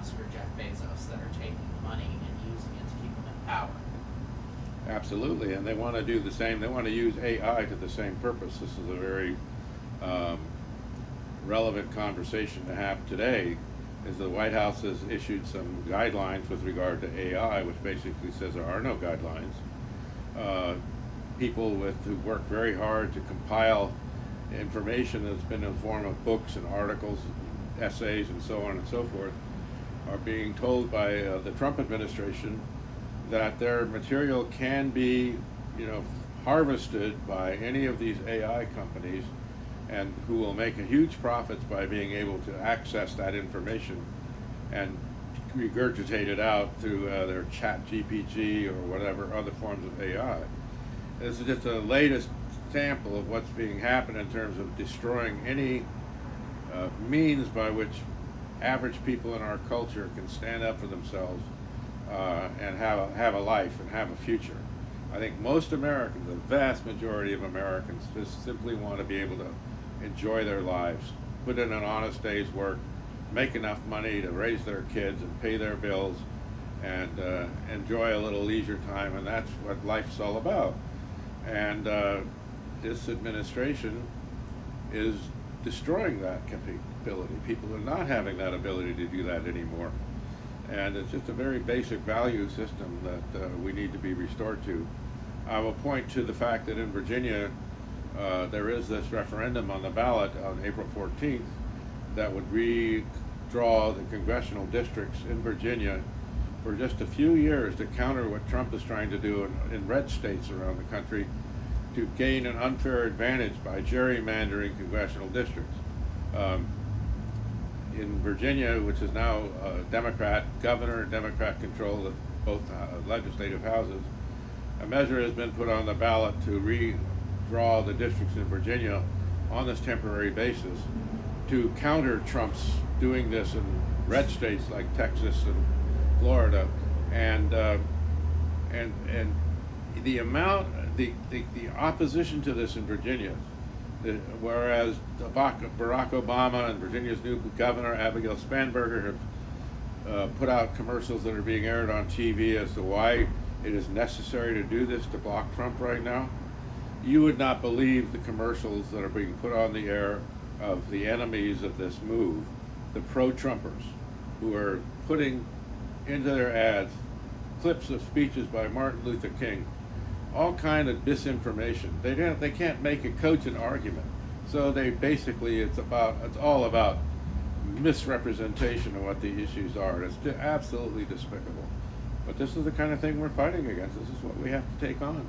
Musk or Jeff Bezos that are taking the money and using it to keep them in power. Absolutely, and they want to do the same. They want to use AI to the same purpose. This is a very um, relevant conversation to have today, is the White House has issued some guidelines with regard to AI, which basically says there are no guidelines. People who work very hard to compile information that's been in the form of books and articles, and essays, and so on and so forth, are being told by the Trump administration that their material can be, harvested by any of these AI companies, and who will make a huge profits by being able to access that information and regurgitate it out through their chat GPT or whatever other forms of AI. This is just the latest sample of what's being happened in terms of destroying any means by which average people in our culture can stand up for themselves and have a life and have a future. I think most Americans, the vast majority of Americans, just simply want to be able to enjoy their lives, put in an honest day's work, make enough money to raise their kids and pay their bills, and enjoy a little leisure time, and that's what life's all about. And this administration is destroying that capability. People are not having that ability to do that anymore. And it's just a very basic value system that we need to be restored to. I will point to the fact that in Virginia, there is this referendum on the ballot on April 14th that would redraw the congressional districts in Virginia for just a few years to counter what Trump is trying to do in red states around the country, to gain an unfair advantage by gerrymandering congressional districts. In Virginia, which is now a Democrat governor, Democrat control of both legislative houses, a measure has been put on the ballot to redraw the districts in Virginia on this temporary basis to counter Trump's doing this in red states like Texas and Florida, and the amount, the opposition to this in Virginia. Whereas Barack Obama and Virginia's new governor, Abigail Spanberger, have put out commercials that are being aired on TV as to why it is necessary to do this to block Trump right now. You would not believe the commercials that are being put on the air of the enemies of this move, the pro-Trumpers, who are putting into their ads clips of speeches by Martin Luther King, all kind of disinformation. They can't make a cogent argument. So they basically, it's all about misrepresentation of what the issues are. It's absolutely despicable. But this is the kind of thing we're fighting against. This is what we have to take on.